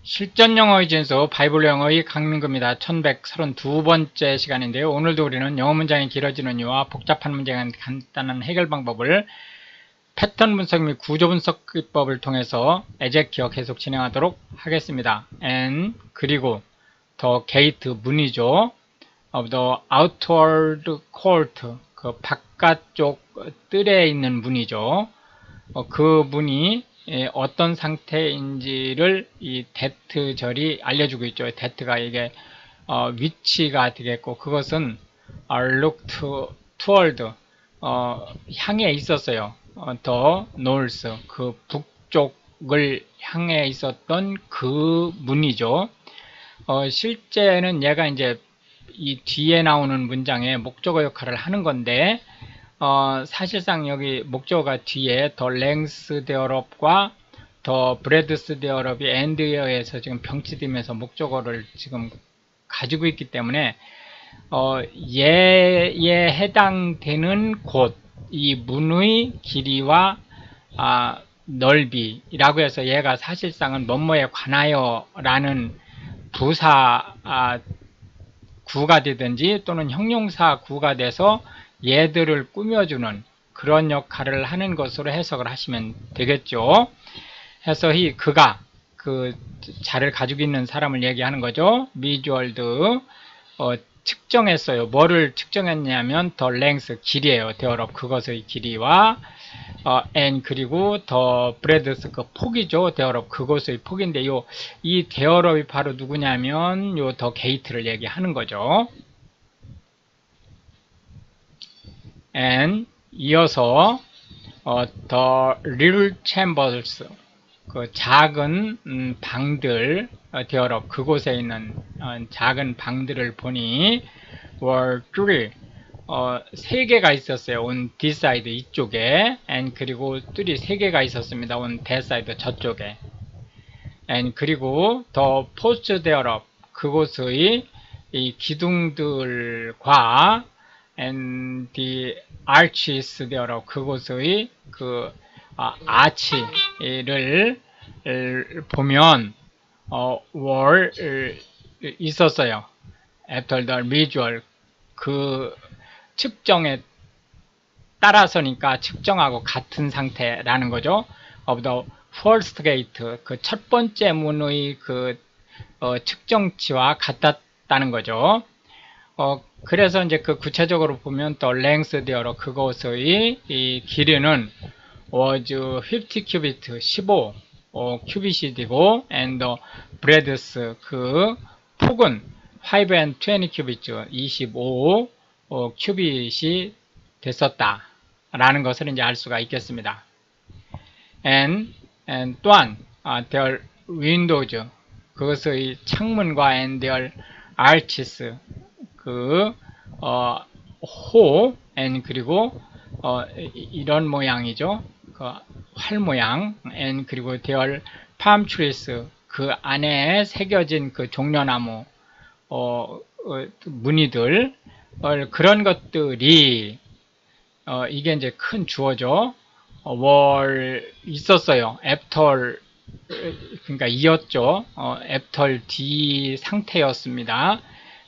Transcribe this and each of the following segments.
실전 영어의 진수 바이블 영어의 강민구입니다. 1132번째 시간인데요. 오늘도 우리는 영어 문장이 길어지는 이유와 복잡한 문제에 간단한 해결 방법을 패턴 분석 및 구조 분석 기법을 통해서 에젝 기억 계속 진행하도록 하겠습니다. and 그리고 the gate 문이죠. of the outward court 그 바깥쪽 뜰에 있는 문이죠. 그 문이 어떤 상태인지를 이 that절이 알려주고 있죠. that가 이게 위치가 되겠고, 그것은 look toward 향해 있었어요. the north 그 북쪽을 향해 있었던 그 문이죠. 실제는 얘가 이제 이 뒤에 나오는 문장에 목적어 역할을 하는 건데, 사실상 여기 목적어가 뒤에 the length thereof과 the breadth thereof이 and에 의해서 지금 병치되면서 목적어를 지금 가지고 있기 때문에 얘에 해당되는 곳, 이 문의 길이와 넓이라고 해서 얘가 사실상은 뭐뭐에 관하여 라는 부사 구가 되든지 또는 형용사 구가 돼서 얘들을 꾸며주는 그런 역할을 하는 것으로 해석을 하시면 되겠죠. 해서 그가 그 자를 가지고 있는 사람을 얘기하는 거죠. measured 측정했어요. 뭐를 측정했냐면 the length 길이에요. thereof 그것의 길이와 and 그리고 the breadth 그 폭이죠. thereof 그것의 폭인데 이 thereof이 바로 누구냐면 the gate를 얘기하는 거죠. and 이어서 the little chambers 그 작은 방들 thereof 그곳에 있는 작은 방들을 보니 were three 세 개가 있었어요. on this side 이쪽에 and 그리고 뜰이 세 개가 있었습니다. on that side 저쪽에 and 그리고 the posts thereof 그곳의 이 기둥들과 and the arches thereof 그곳의 그 아치를 보면 were 있었어요. after the visual 그 측정에 따라서니까 측정하고 같은 상태라는 거죠. of the first gate 그 첫 번째 문의 그 측정치와 같았다는 거죠. 그래서 이제 그 구체적으로 보면 the length thereof 그것의 이 길이는 was 50 cubit 15 큐빗이 되고 and the breadth 그 폭은 5 and 20 cubits 25 큐빗이 됐었다 라는 것을 이제 알 수가 있겠습니다. and 또한 their windows 그것의 창문과 and their arches 그 호 and 그리고 이런 모양이죠. 그 활 모양 and 그리고 their palm trees 그 안에 새겨진 그 종려나무 무늬들 그런 것들이 이게 이제 큰 주어죠. were 있었어요. after 그러니까 이었죠. after D 상태였습니다.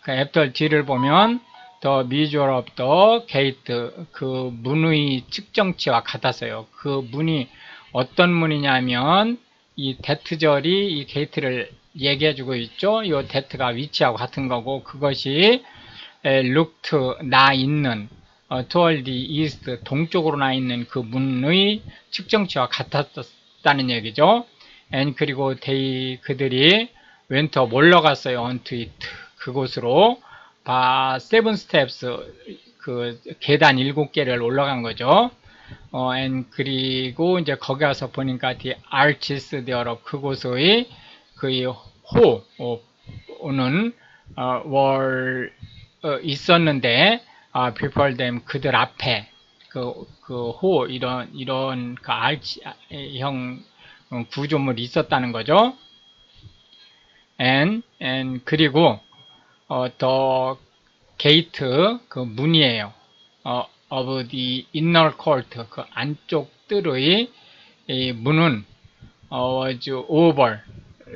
그 after D를 보면 the measure of the gate 그 문의 측정치와 같았어요. 그 문이 어떤 문이냐면 이 that절이 이 gate를 얘기해주고 있죠. 이 that가 위치하고 같은 거고 그것이 looked 나 있는 toward the east 동쪽으로 나 있는 그 문의 측정치와 같았다는 얘기죠. and 그리고 그들이 went up 올라갔어요. onto it 그곳으로 seven steps 그 계단 7개를 올라간 거죠. and 그리고 이제 거기 가서 보니까 the arches thereof 그곳의 그 호는 were 있었는데 before them 그들 앞에 그 호 이런 그 arch형 구조물이 있었다는 거죠. and 그리고 the gate 그 문이에요. of the inner court 그 안쪽 뜰의 이 문은 was over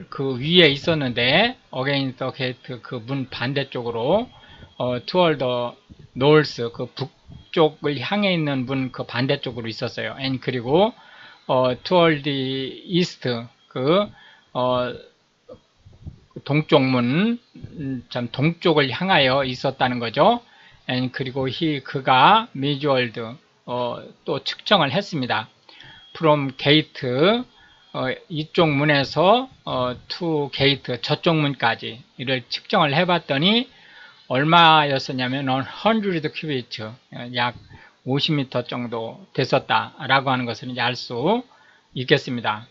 그 위에 있었는데 against the gate 그 문 반대쪽으로 toward the north 그 북쪽을 향해 있는 문 그 반대쪽으로 있었어요. and 그리고 toward the east 그 동쪽 문 참 동쪽을 향하여 있었다는 거죠. and 그리고 그가 measured 또 측정을 했습니다. from gate 이쪽 문에서 to gate 저쪽 문까지 이를 측정을 해봤더니 얼마였었냐면 100 cubits 약 50m 정도 됐었다라고 하는 것을 이제 알 수 있겠습니다.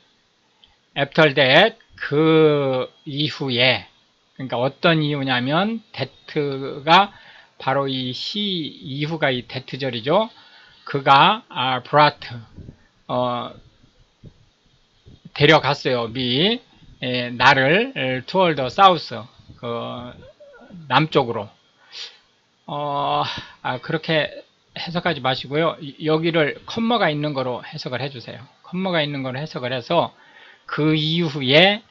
After that 그 이후에 그러니까 어떤 이유냐면 that가 바로 이 이후가 이 that절이죠. 그가 brought 데려갔어요. 나를 toward the south 그 남쪽으로 그렇게 해석하지 마시고요. 여기를 컴마가 있는 거로 해석을 해주세요. 컴마가 있는 거로 해석을 해서 그 이후에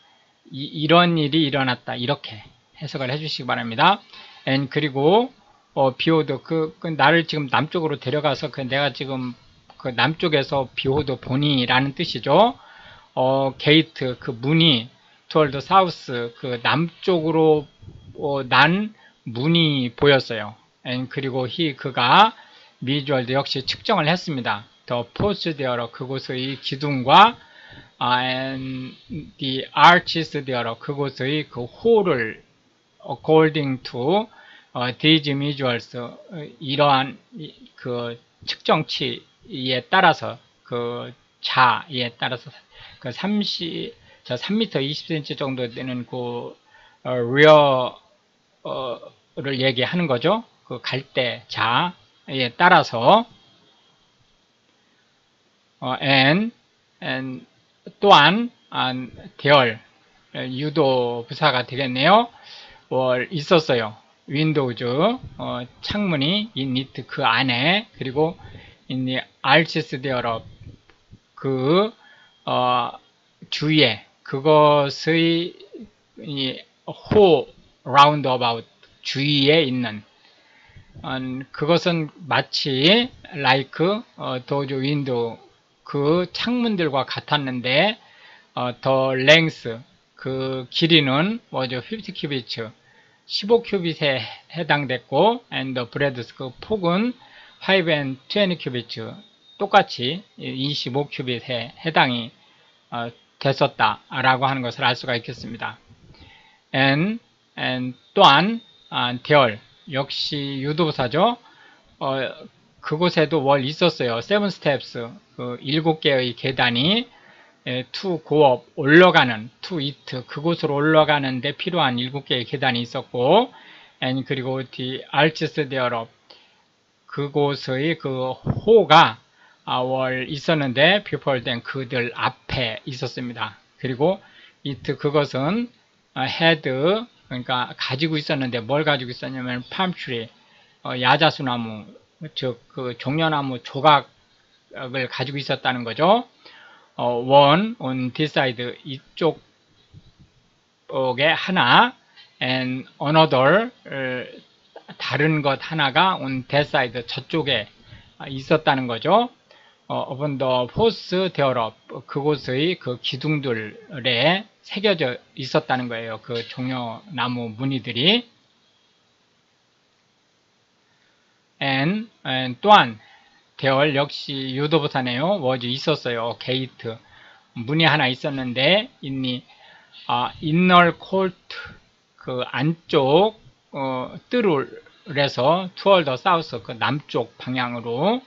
이런 일이 일어났다 이렇게 해석을 해주시기 바랍니다. and 그리고 비오도 나를 지금 남쪽으로 데려가서 내가 지금 그 남쪽에서 비오도 보니 라는 뜻이죠. 게이트 그 문이 toward the south 그 남쪽으로 난 문이 보였어요. and 그리고 그가 measured 역시 측정을 했습니다. the posts there 그곳의 기둥과 and the arches there 그곳의 그 홀을 according to these measures 이러한 그 측정치에 따라서 그 자에 따라서 그 3m 20cm 정도 되는 그 rear를 얘기하는 거죠. 그 갈대 자에 따라서 and 또한 대열 유도 부사가 되겠네요. 있었어요. 윈도우즈 창문이 in it 그 안에 그리고 in the arches thereof 그 주위에 그것의 roundabout 주위에 있는 그것은 마치 like those window 그 창문들과 같았는데 the length 그 길이는 뭐죠? 50 cubits 15큐빗에 해당됐고 and the breadth 그 폭은 5 and 20 cubits 똑같이 25큐빗에 해당이 됐었다라고 하는 것을 알 수가 있겠습니다. and 또한 대열 역시 유도부사죠. 그곳에도 있었어요. 7 steps 그 7개의 계단이 to go up 올라가는 to it 그곳으로 올라가는데 필요한 7개의 계단이 있었고 and 그리고 the arches thereof 그곳의 그 호가 있었는데 before them 그들 앞에 있었습니다. 그리고 it 그것은 had 그러니까 가지고 있었는데 뭘 가지고 있었냐면 palm tree 야자수나무 즉 그 종려나무 조각을 가지고 있었다는 거죠. one on this side 이쪽에 하나 and another 다른 것 하나가 on that side 저쪽에 있었다는 거죠. upon the posts thereof 그곳의 그 기둥들에 새겨져 있었다는 거예요. 그 종려나무 무늬들이 and 또한 대열 역시 유도부사네요. was 있었어요. 게이트 문이 하나 있었는데 inner court 그 안쪽 뜰을 toward the south 그 남쪽 방향으로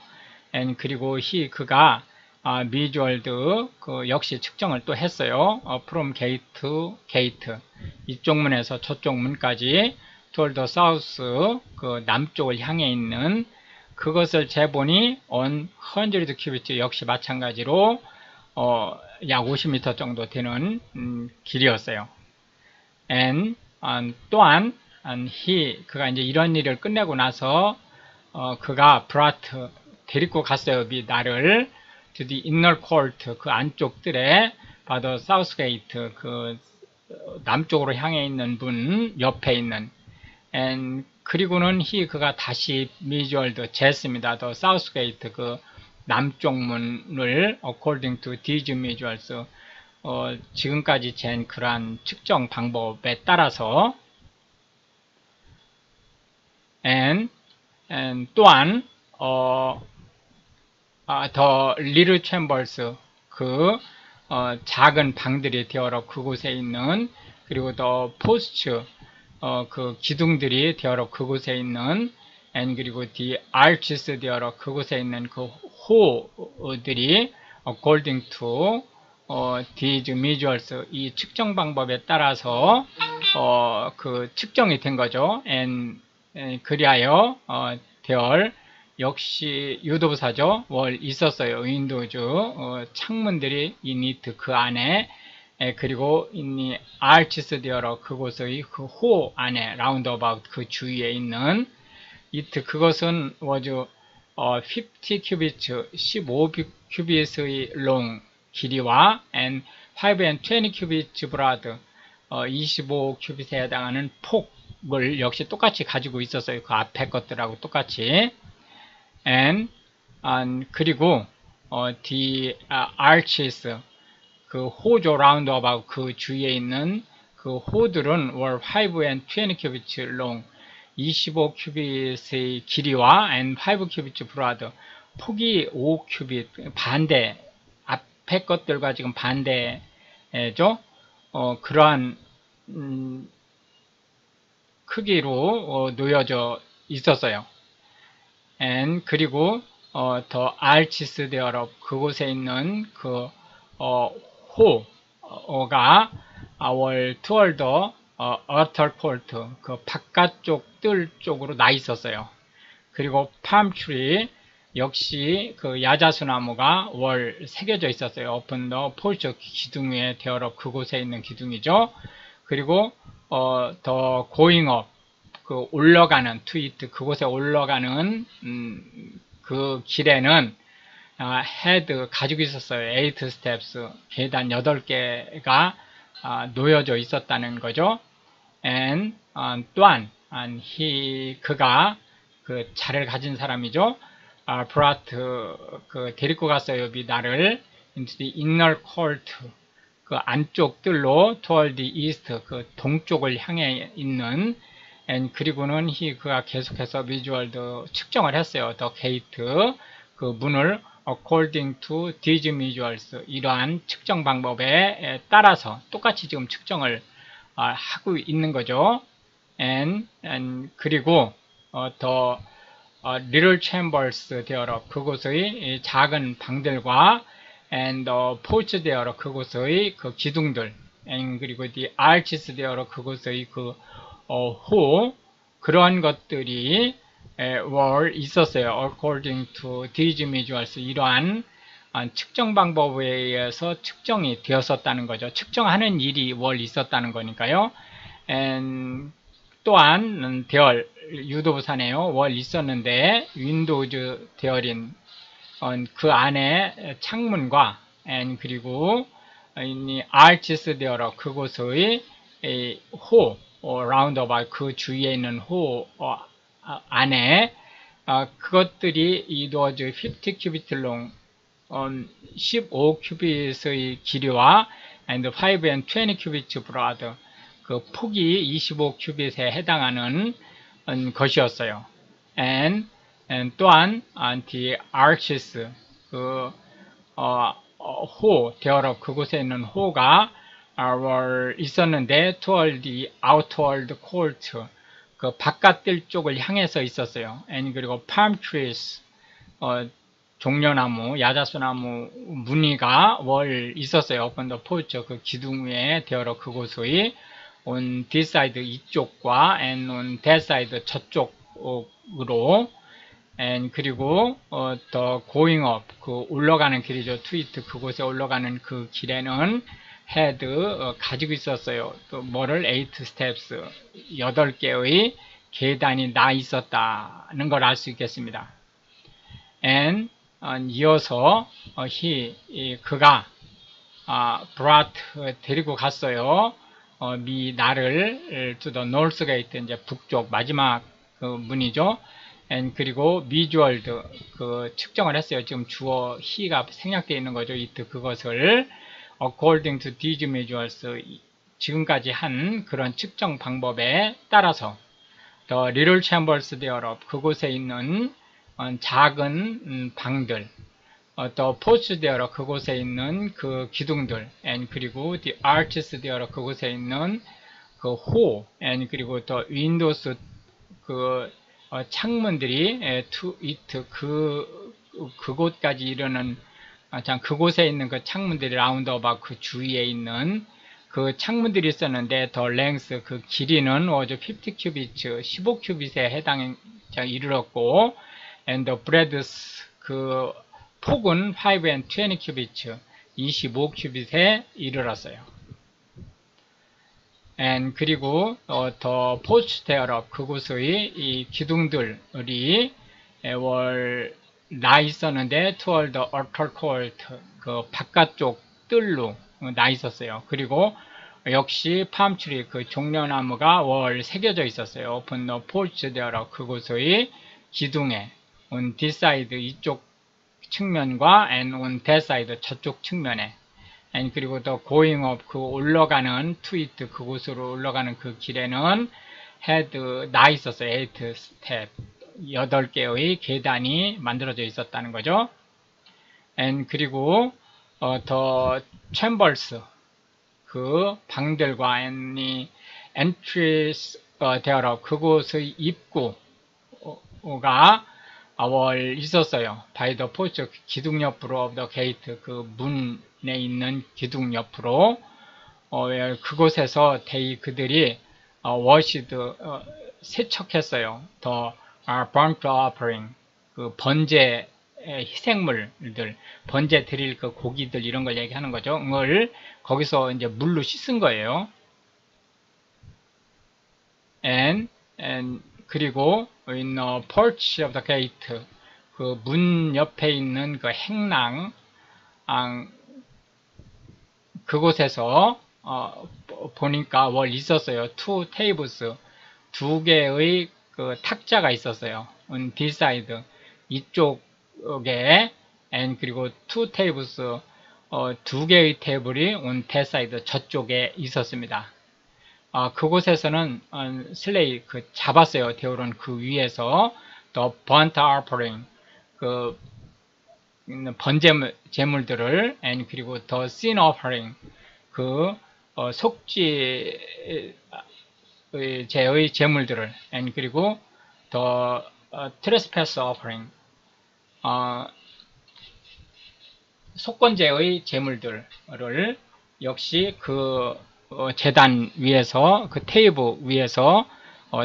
and 그리고 그가 measured 그 역시 측정을 또 했어요. from gate to gate 이쪽 문에서 저쪽 문까지 toward the south 그 남쪽을 향해 있는 그것을 재보니 on 100 cubits 역시 마찬가지로 약 50m 정도 되는 길이었어요. and 또한 그가 이제 이런 일을 끝내고 나서 그가 brought 데리고 갔어요. 나를 to the inner court 그 안쪽 뜰에 by the south gate 그 남쪽으로 향해 있는 문 옆에 있는 and 그리고는 그가 다시 미주얼드 쟀습니다. The South Gate 그 남쪽 문을 according to these measures 지금까지 잰 그러한 측정 방법에 따라서 and 또한 the little chambers 그 작은 방들이 되어라 그곳에 있는 그리고 the posts 그 기둥들이 되어라 그곳에 있는 and 그리고 the arches 되어라 그곳에 있는 그 호들이 according to these measures 이 측정 방법에 따라서 그 측정이 된 거죠. and 그리하여 there 역시 유도부사죠. 월 있었어요. 윈도우즈 창문들이 이니트 그 안에 그리고 이 arches 되어라 그곳의 그 호 안에 roundabout 그 주위에 있는 it 그것은 was 50 cubits 15 cubits의 long 길이와 and 5 and 20 cubits broad 25 큐빗에 해당하는 폭을 역시 똑같이 가지고 있었어요. 그 앞에 것들하고 똑같이 and 그리고 the arches 그 호조 roundabout 그 주위에 있는 그 호들은 were 5 and 20 cubits long 25 큐빗의 길이와 and 5 cubits broad 폭이 5 큐빗 반대 앞에 것들과 지금 반대죠. 그러한 크기로 놓여져 있었어요. and 그리고 더 arches thereof 그곳에 있는 그 호가 were toward the outer court 그 바깥쪽 뜰 쪽으로 나 있었어요. 그리고 palm tree 역시 그 야자수나무가 월 새겨져 있었어요. open the porch 기둥 위에 되어라 그곳에 있는 기둥이죠. 그리고 더 going up 그 올라가는 to it 그곳에 올라가는 그 길에는 had 가지고 있었어요. 8 steps 계단 8개가 놓여져 있었다는 거죠. and 또한 그가 그 차를 가진 사람이죠. brought 그 데리고 갔어요. 나를 into the inner court 그 안쪽 뜰로 toward the east 그 동쪽을 향해 있는 and 그리고는 그가 계속해서 visual 측정을 했어요. the gate 그 문을 according to these measures 이러한 측정 방법에 따라서 똑같이 지금 측정을 하고 있는 거죠. and 그리고 더 little chambers 되어라 그곳의 작은 방들과 and porch 되어라 그곳의 그 기둥들 and 그리고 the arches 되어라 그곳의 그 호 그러한 것들이 were 있었어요. according to these measures 이러한 측정 방법에 의해서 측정이 되었었다는 거죠. 측정하는 일이 월 있었다는 거니까요. and 또한 대열 유도부사네요. 월 있었는데 윈도우즈 대열인 그 안에 창문과 and 그리고 이 arches 되어라 그곳의 호 roundabout 그 주위에 있는 호 안에 그것들이 it was 50 cubit long 15 큐빗의 길이와 and 5 and 20 cubits broad 그 폭이 25 큐빗에 해당하는 것이었어요. and 또한 the arches 그 호 되어라 그곳에 있는 호가 were 있었는데 toward the outward court 그 바깥뜰 쪽을 향해서 있었어요. and 그리고 palm trees 종려나무, 야자수나무 무늬가 월 있었어요. open the porch 그 기둥 위에 되어라 그곳의 on this side 이쪽과 and on that side 저쪽으로 and 그리고 the going up 그 올라가는 길이죠. to it 그곳에 올라가는 그 길에는 had 가지고 있었어요. 또 뭐를 8 steps 8개의 계단이 나 있었다는 걸 알 수 있겠습니다. and 이어서 그가 brought 데리고 갔어요. 나를 to the north gate 이제 북쪽 마지막 그 문이죠. and 그리고 measured 그 측정을 했어요. 지금 주어 he가 생략되어 있는 거죠. it 그것을 according to these measures 지금까지 한 그런 측정 방법에 따라서 the little chambers thereof 그곳에 있는 작은 방들 the porches thereof 그곳에 있는 그 기둥들 and 그리고 the arches thereof 그곳에 있는 그 호 and 그리고 the windows 그 창문들이 to it 그곳까지 이르는 참 그곳에 있는 그 창문들이 라운드 어바웃 그 주위에 있는 그 창문들이 있었는데 the length 그 길이는 was 50 cubits 15큐빗에 해당 이르렀고 and the breadth 그 폭은 5 and 20 cubits 25큐빗에 이르렀어요. and 그리고 the porch thereof 그곳의 이 기둥들이 나 있었는데 toward the outer court 그 바깥쪽 뜰로 나 있었어요. 그리고 역시 팜트리 그 종려나무가 새겨져 있었어요. open the porch thereof 그곳의 기둥에 on this side 이쪽 측면과 and on that side 저쪽 측면에 and 그리고 더 going up 그 올라가는 to it 그곳으로 올라가는 그 길에는 had 나 있었어요. 8 step 8개의 계단이 만들어져 있었다는 거죠. and 그리고 the chambers 그 방들과 and entries thereof 그곳의 입구가 있었어요. by the porch 기둥 옆으로 of the gate 그 문에 있는 기둥 옆으로 그곳에서 그들이 washed 세척했어요. the burnt offering 그 번제 희생물들 번제 드릴 그 고기들 이런 걸 얘기하는 거죠. 을 거기서 이제 물로 씻은 거예요. and 그리고 in the porch of the gate 그 문 옆에 있는 그 행랑 그곳에서 보니까 있었어요. two tables 두 개의 그 탁자가 있었어요. on this side 이쪽에 and 그리고 two tables 두 개의 테이블이 on that side 저쪽에 있었습니다. 그곳에서는 슬레이 그 잡았어요. 데우론 그 위에서 the burnt offering 그 번제 제물들을 and 그리고 the sin offering 그 속죄 제의 제물들을 and 그리고 the trespass offering 속건제의 제물들을 역시 그 제단 위에서 그 테이블 위에서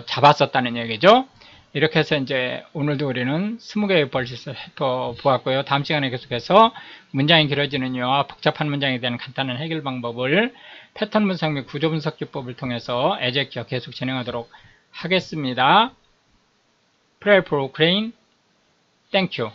잡았었다는 얘기죠. 이렇게 해서 이제 오늘도 우리는 20개의 벌칙을 살펴보았고요. 다음 시간에 계속해서 문장이 길어지는 이유와 복잡한 문장에 대한 간단한 해결 방법을 패턴 분석 및 구조 분석 기법을 통해서 에젝기어 계속 진행하도록 하겠습니다. Pray for Ukraine. Thank you.